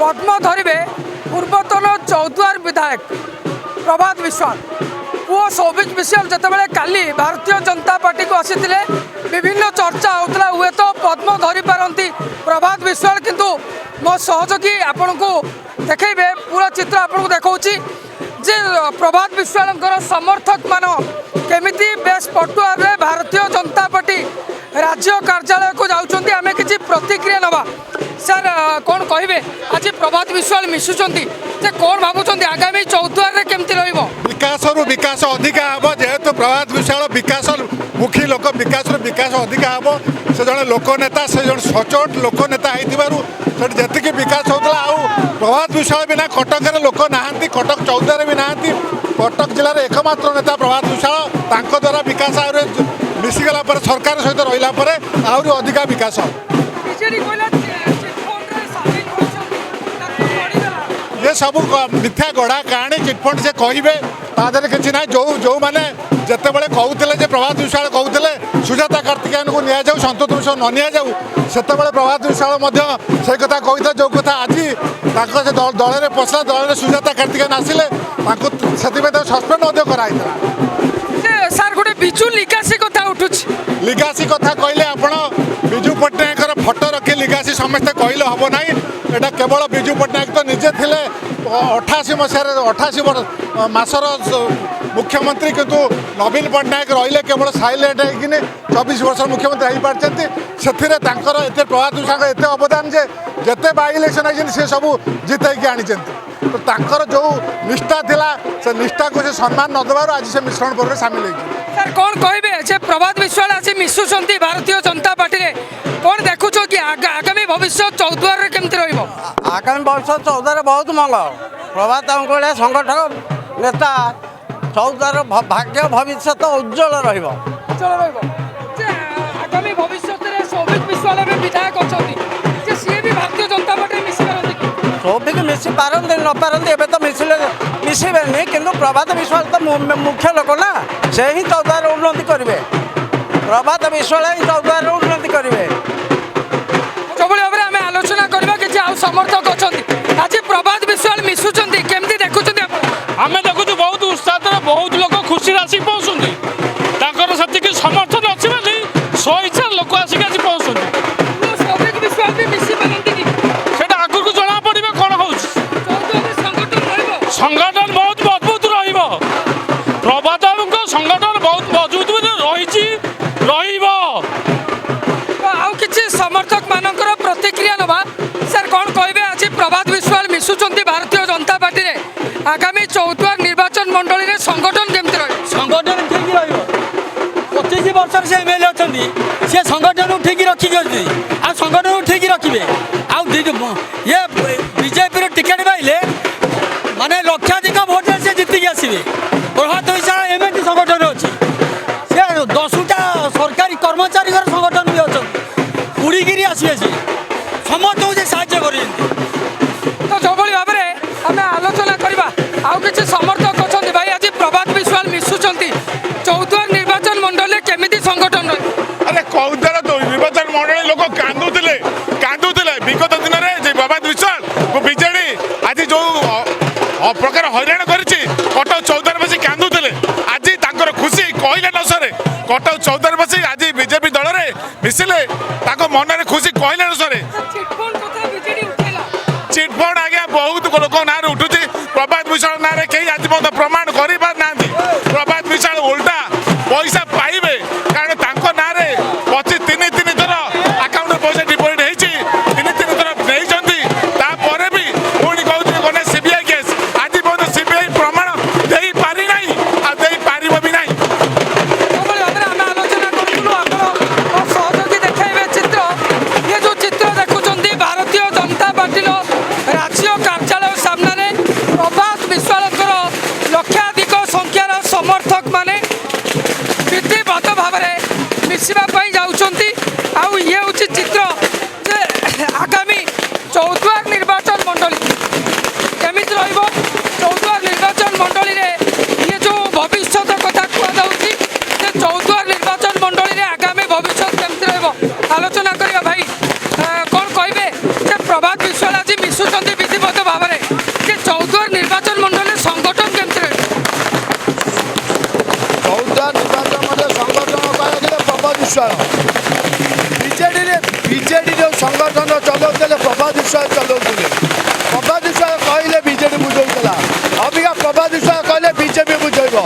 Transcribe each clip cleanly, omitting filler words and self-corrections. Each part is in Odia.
पद्म धरवे पूर्वतन चौद्वार विधायक प्रभात विश्वाल पुओ सौभिक विश्वाल जितेबाला काली भारतीय जनता पार्टी को आसी विभिन्न चर्चा होता हुए तो पद्म धरी पारती प्रभात विश्वाल किंतु मो सहयोगी आपण को देखेबे पूरा चित्र आपको देखा जे प्रभात विश्वाल समर्थक मान केमिति बेस पटुआ भारतीय जनता पार्टी राज्य कार्यालय को जाऊँच आम कि प्रतिक्रिया नवा सर कौन कहे आज प्रभात विश्वाल मिशुंट कौन भावुं आगामी चौद्वार केमती विकास रु विकास अधिका हम जेहेतु प्रभात विश्वाल विकास मुखी लोक विकास रु विकास अधिका हम से जड़े लोकनेता से जन सचोट लोकनेता होती जी विकास होता प्रभात विश्वाल बिना कटक लोक नहांती कटक चौद्वार भी नहांती कटक जिलार एकमात्र नेता प्रभात विश्वाल द्वारा विकास मिसीगला सरकार सहित रहा आहरी अधिका विकास ये सब मिथ्या गढ़ा कहानी चिटफंड से कहे तादेह कि ना जो जो मैंने जिते बड़े कहते प्रभात विश्वाल कहते सुजाता कार्तिकेयन को नि जाऊ सन्तोष मिश्र न नि जाऊ से प्रभात विश्वाल से कथा कहते जो कथा आज से दल में पशला दल में सुजाता कार्तिकेयन आसिले से सस्पेंड कराई सर गोटे बिजु लिगासी कथा उठू लिगासी कथा कहले आपण विजु पट्टनायक फटो रखी लिगासी समस्ते कहले हम ना यहाँ केवल विजु पट्टनायक तो निजे थे 88 मसीह 88 मासर मुख्यमंत्री किंतु नवीन पट्टनायक रहिले केवल साइलेंट होगी 24 वर्ष मुख्यमंत्री हो पार्टी से प्रभात विश्वाल एत अवदान जे जिते बाई इलेक्शन होती से सब जितैकी आनी तो जो निष्ठा थिला से निष्ठा को से सम्मान न देवार आज से मिश्रण पर्व सामिल होगी सर कौन कहे प्रभात विश्वाल आज मिशुंट भारतीय जनता पार्टी रे कौन देखुच कि आगामी भविष्य चौद्वार केमती आगामी भविष्य चौद्वार बहुत मंगल प्रभात संगठक नेता चौद्वार भाग्य भविष्य उज्जवल आगामी भविष्य में सौभिक विश्वाल विधायक अच्छा सी भी भारतीय जनता पार्टी मिसी पारती सौभिक मिसी पारती न पारती एवं तो मिसबे कि प्रभात विश्वाल तो मुख्य लोक ना से ही चौद्वार उन्नति करेंगे प्रभात विश्वाल ही चौद्वार उन्नति करेंगे जो भाव में आम आलोचना करवा कि समर्थक अच्छा आज प्रभात विश्वाल मिशुंट केमती देखुं आम देखु बहुत उत्साह बहुत लोग खुशी आसिक पहुँचुंट से समर्थन अच्छी बोली स्वेच्छा लोक आसिक आज पहुँचुंट सौभिक विश्वाल भी मिसी पारती सेटा आगु जना पड़े कौन हो संगठन बहुत मजबूत प्रभात संगठन बहुत मजबूत रही किसी समर्थक मानकर प्रतिक्रिया नवा सर कौन कहे आज प्रभात विश्वाल मिशुंट भारतीय जनता पार्टी रे आगामी चौद्वार निर्वाचन मंडली रे संगठन केमती संगठन ठीक रही 25 वर्ष से एमएलए अच्छा सी संगठन ठीक रखिक आ संगठन ठीक रखिए ये बीजेपी टिकेट पाइले माने लक्षाधिक भोट से जीतिक आसवे प्रभात विश्वाल एमएलए संगठन अच्छी सी 10टा सरकारी कर्मचारी संगठन भी अच्छा उड़ीकी आसवे समस्त से साहाଯ୍य कर तो जो भाव में आम आलोचना करवा आउ किसी समर्थक अच्छा भाई आज प्रभात विश्वाल मिशुंट चौद्वार निर्वाचन मंडल केमिति संगठन अरे चौद्वार निर्वाचन मंडल लोक कांदुले विगत दिन में प्रभात विश्वाल को बीजेडी आज जो प्रकार हईराण कर कटक चौद्वार बस कांदुले आज खुशी कहले न सरे कटक चौद्वार बस आज बीजेपी दल में मिसिले मन में खुशी कहले न सरे चिटफंड आज्ञा बहुत लोक ना उठू प्रभात विश्वाल ना कहीं आज प्रमाण कर प्रभात विश्वाल उल्टा पैसा पाइबे कारण तांको नारे 25 3 थर अकाउंट पैसा डिपोजिट होती 3 थर नहीं तापर भी पुणी कहते सीबीआई केस आज बहुत सीबीआई प्रमाण दे पारि ना दे पार भी ना सहयोगी देखेबे चित्र ये जो चित्र देखुं भारतीय जनता पार्टी राज्य कार्यालय सामने प्रभात विश्वाल लक्षाधिक संख्यार समर्थक माने ବିଶ୍ୱାଳ ବିଜେଡି ଯେଉଁ ସଂଗଠନ ଚଲାଉଥିଲେ ପ୍ରଭାତ ବିଶ୍ୱାଳ ଚଲାଉଥିଲେ। ପ୍ରଭାତ ବିଶ୍ୱାଳ କହିଲେ ବିଜେଡି ବୁଝାଉଥିଲା, ଅବିକା ପ୍ରଭାତ ବିଶ୍ୱାଳ କହିଲେ ବିଜେପି ବୁଝେଇବ।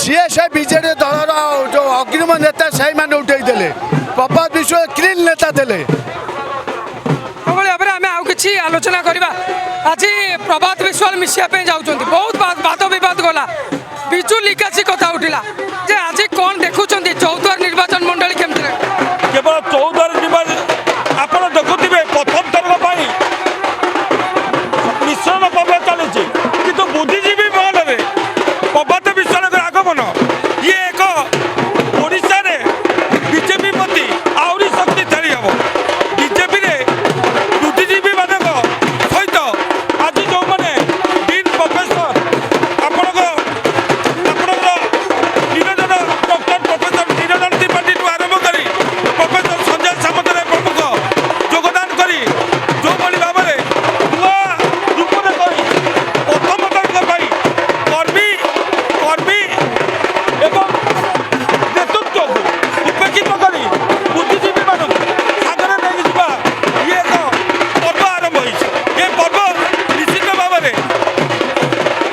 ସିଏ ସେ ବିଜେଡି ଦଳର ଯେଉଁ ଅଗ୍ରିମ ନେତା ସେଇମାନେ ଉଠେଇଥିଲେ। ପ୍ରଭାତ ବିଶ୍ୱାଳ କ୍ଲିନ୍ ନେତା ଥିଲେ। ଏଭଳି ଭାବରେ ଆମେ ଆଉ କିଛି ଆଲୋଚନା କରିବା। ଆଜି ପ୍ରଭାତ ବିଶ୍ୱାଳ ମିଶିବା ପାଇଁ ଯାଉଛନ୍ତି, ବହୁତ ବାଦ ବିବାଦ ଗଲା, ବିଜୁ ଲିଗାସି କଥା ଉଠିଲା ଯେ ଆଜି କ'ଣ ଦେଖୁଛନ୍ତି ଚୌଦ୍ୱାର ନିର୍ବାଚନ ମଣ୍ଡଳୀ କେମିତି? କେବଳ 14 ନିର୍ବାଚନ ଆପଣ ଦେଖୁଥିବେ ପ୍ରଥମ ଥର ପାଇଁ ମିଶ୍ରଣ ପର୍ବ ଚାଲିଛି, କିନ୍ତୁ ବୁଦ୍ଧିଜୀବୀ ମହଲରେ ପ୍ରଭାତ ବିଶ୍ୱାଳଙ୍କର ଆଗମନ ଇଏ ଏକ ଓଡ଼ିଶାରେ ବିଜେପି ପ୍ରତି ଆହୁରି ଶକ୍ତିଶାଳୀ ହେବ। ବିଜେପିରେ ବୁଦ୍ଧିଜୀବୀ ମାନଙ୍କ ସହିତ ଆଜି ଯେଉଁମାନେ ଡିନ୍ ପ୍ରଫେସର ଆପଣଙ୍କର ନିରଞ୍ଜନ ଡକ୍ଟର ପ୍ରଫେସର ନିରଞ୍ଜନ ତ୍ରିପାଠୀଠୁ ଆରମ୍ଭ କରି ପ୍ରଫେସର ସଞ୍ଜୟ ସାମନ୍ତରାୟ ପ୍ରମୁଖ ଯୋଗଦାନ କରି ଯେଉଁଭଳି ଭାବରେ ନୂଆ ରୂପରେ କରି ପ୍ରଥମ ଥର ପାଇଁ କର୍ମୀ ଏବଂ ନେତୃତ୍ୱକୁ ଉପେକ୍ଷିତ କରି ବୁଦ୍ଧିଜୀବୀମାନଙ୍କୁ ସାଗରରେ ନେଇକି ଯିବା ଇଏ ଏକ ପର୍ବ ଆରମ୍ଭ ହୋଇଛି। ଏ ପର୍ବ ନିଶ୍ଚିତ ଭାବରେ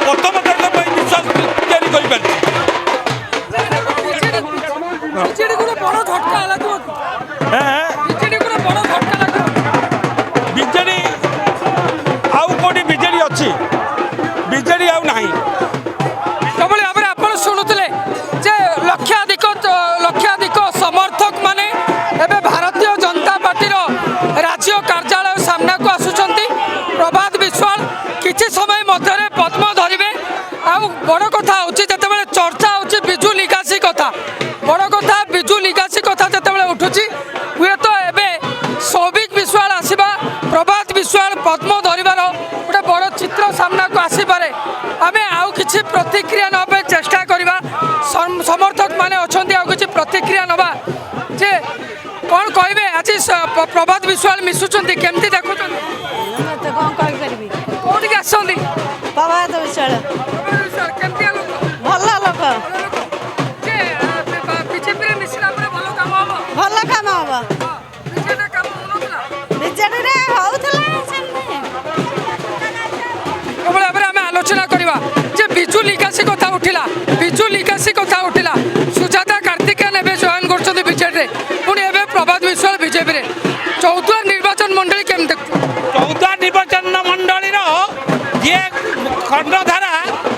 ପ୍ରଥମ ଥର ପାଇଁ ବିଶ୍ୱାସ ତିଆରି କରିପାରିଛି। ବିଜେଡିକୁ ବଡ଼ ଝଟକା ଲାଗିବ, ବିଜେଡିକୁ ବଡ଼ ଝଟକା ଲାଗିବ। ବିଜେଡି ଆଉ କୋଉଠି ବିଜେଡି ଅଛି? ବିଜେଡି ଆଉ ନାହିଁ। ଏଭଳି ଭାବରେ ଆପଣ ଶୁଣୁଥିଲେ ଯେ ଲକ୍ଷାଧିକ ସମର୍ଥକ ମାନେ ଏବେ ଭାରତୀୟ ଜନତା ପାର୍ଟିର ରାଜ୍ୟ କାର୍ଯ୍ୟାଳୟ ସାମ୍ନାକୁ ଆସୁଛନ୍ତି। ପ୍ରଭାତ ବିଶ୍ୱାଳ କିଛି ସମୟ ମଧ୍ୟରେ ପଦ୍ମ ଧରିବେ। ଆଉ ବଡ଼ କଥା ହେଉଛି ଯେତେବେଳେ ଚର୍ଚ୍ଚା ହେଉଛି ବିଜୁ ଲିଗାସି କଥା, ବଡ଼ କଥା ବିଜୁ ଲିଗାସି କଥା ଯେତେବେଳେ ଉଠୁଛି, ହୁଏତ ଏବେ ସୌଭିକ ବିଶ୍ୱାଳ ଆସିବା, ପ୍ରଭାତ ବିଶ୍ୱାଳ ପଦ୍ମ ଧରିବାର ଗୋଟେ ବଡ଼ ଚିତ୍ର ସାମ୍ନାକୁ ଆସିପାରେ। ଆମେ ଆଉ କିଛି ପ୍ରତିକ୍ରିୟା ନେବା ପାଇଁ ଚେଷ୍ଟା କରିବା। ସମର୍ଥକ ମାନେ ଅଛନ୍ତି, ଆଉ କିଛି ପ୍ରତିକ୍ରିୟା ନେବା ଯେ କ'ଣ କହିବେ। ଆଜି ପ୍ରଭାତ ବିଶ୍ୱାଳ ମିଶୁଛନ୍ତି, କେମିତି ଦେଖୁଛନ୍ତି? ମତେ କ'ଣ କହିପାରିବି? କୋଉଠିକି ଆସନ୍ତି? ପ୍ରଭାତ ବିଶ୍ୱାଳ କେମିତିଆ ଲୋକ? ଭଲ ଲୋକ, ଯେ ବିଜେପିରେ ମିଶିଲା ପରେ ଭଲ କାମ ହବ, ଭଲ କାମ ହବ। ବିଜେପିରେ କାମ ହଉନଥିଲା। ବିଜେଡିରେ ହଉଥିଲା ସେମିତି। ଏଭଳି ଭାବରେ ଆମେ ଆଲୋଚନା କରିବା ଯେ ବିଜୁ ଲିଗାସି କଥା ଉଠିଲା, ବିଜୁ ଲିଗାସି କଥା ଉଠିଲା। ସୁଜାତା କାର୍ତ୍ତିକେୟନ ଏବେ ଜଏନ୍ କରୁଛନ୍ତି ବିଜେଡିରେ, ପୁଣି ଏବେ ପ୍ରଭାତ ବିଶ୍ୱାଳ ବିଜେପିରେ। ଚୌଦ୍ୱାର ନିର୍ବାଚନ ମଣ୍ଡଳୀ କେମିତି ଦେଖୁଛନ୍ତି? 14 ନିର୍ବାଚନ ମଣ୍ଡଳୀର ଯିଏ ଖଣ୍ଡଧାରା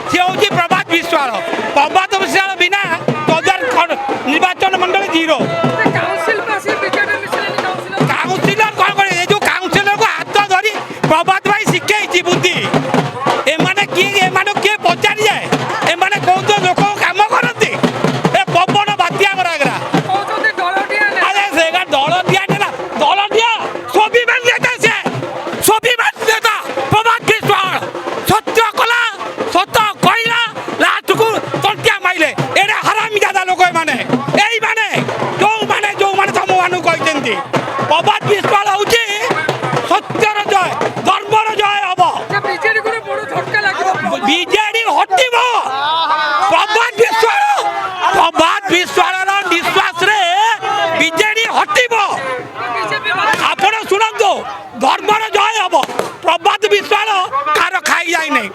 ସିଏ ହେଉଛି ପ୍ରଭାତ ବିଶ୍ୱାଳ। ପ୍ରଭାତ ବିଶ୍ୱାଳ ବିନା 14 ନିର୍ବାଚନ ମଣ୍ଡଳୀ ଜିରୋ। କାଉନସିଲ ପାସି ବିଜେଡି ମିଶିଲେନି କାଉନସିଲର। କାଉନସିଲର କ'ଣ କରିବେ? ଏ ଯେଉଁ କାଉନସିଲରକୁ ହାତ ଧରି ପ୍ରଭାତ ଭାଇ ଶିଖେଇଛି ବୁଦ୍ଧି। ଏମାନଙ୍କୁ କିଏ ପଚାରିଯାଏ? ଏମାନେ କୋଉ ଲୋକ କାମ କରନ୍ତି? ଏ ପବନ ବାତ୍ୟା କରାଗଲା। କହୁଛନ୍ତି ଦଳଟିଏ ହେଲେ। ଆରେ ସେଟା ଦଳ ଦିଆ ନେଲା, ଦଳ ଦିଆ ସ୍ୱାଭିମାନ ନେତା, ସେ ସ୍ୱାଭିମାନ ନେତା ପ୍ରଭାତ ବିଶ୍ୱାଳ ସତ୍ୟ କଲା, ସତ କହିଲା, ଲାଷ୍ଟକୁ ତଣ୍ଟିଆ ମାଇଲେ। ଏଇଟା ହାରାମିଜାଦା ଲୋକ ଏମାନେ, ଏଇମାନେ ଯୋଉମାନେ ତମମାନଙ୍କୁ କହିଛନ୍ତି। ପ୍ରଭାତ ବିଶ୍ୱାଳ ହଉଛି ସତ୍ୟର ଜୟ, ଧର୍ମର ଜୟ ହବ। ବିଜେଡିକୁ ବଡ଼ ଝଟକା ଲାଗିବ। ବିଜେଡି ହଟିବ। ପ୍ରଭାତ ବିଶ୍ୱାଳର ନିଶ୍ୱାସରେ ବିଜେଡି ହଟିବ। ଆପଣ ଶୁଣନ୍ତୁ, ଧର୍ମର ଜୟ ହବ। ପ୍ରଭାତ ବିଶ୍ୱାଳ କାହାର ଖାଇ ଯାଇନି।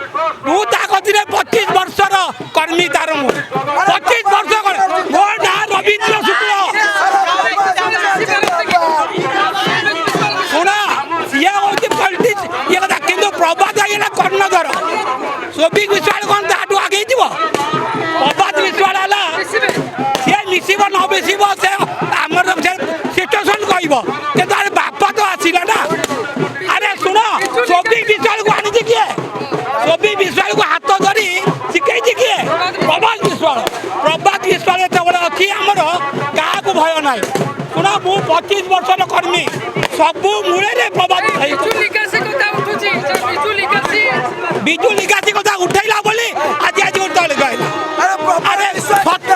ମୁଁ ତା କତିରେ 25 ବର୍ଷର କର୍ମୀ, ତାର ମୁଁ 25 ବର୍ଷ ମୋ ନାଁ ରବୀନ୍ଦ୍ର ଶୁକ୍ଳ। ଶୁଣ, ସିଏ ହଉଛି ପଲିଟିକ୍ସ ଇଏ କଥା, କିନ୍ତୁ ପ୍ରଭାତ ହେଲା କର୍ଣ୍ଣଧର। ସୌଭିକ ବିଶ୍ୱାଳ କ'ଣ ତାଠୁ ଆଗେଇ ଯିବ? ପ୍ରଭାତ ବିଶ୍ୱାଳ ହେଲା ସିଏ ମିଶିବ ନ ମିଶିବ ସେ ଆମର ସିଚୁଏସନ୍ କହିବ, କିନ୍ତୁ ଆରେ ବାପା ତ ଆସିଲା ନା। ଆରେ ଶୁଣ, ସୌଭିକ ବିଶ୍ୱାଳକୁ ଆଣିଛି କିଏ? ସୌଭିକ ବିଶ୍ୱାଳକୁ ହାତ ଧରି ଶିଖେଇଛି କିଏ? ପ୍ରଭାତ ବିଶ୍ୱାଳ। ପ୍ରଭାତ ବିଶ୍ୱାଳ ଯେତେବେଳେ ଅଛି ଆମର କାହାକୁ ଭୟ ନାହିଁ। ଶୁଣ, ମୁଁ 25 ବର୍ଷର କର୍ମୀ, ସବୁ ମୂଳରେ ପ୍ରଭାତ। ବିଜୁ ଲିଗାସି କଥା ଉଠେଇଲା ବୋଲି ଆଜି ଗୋଟେ କହିଲା। ଆରେ ସତ୍ୟ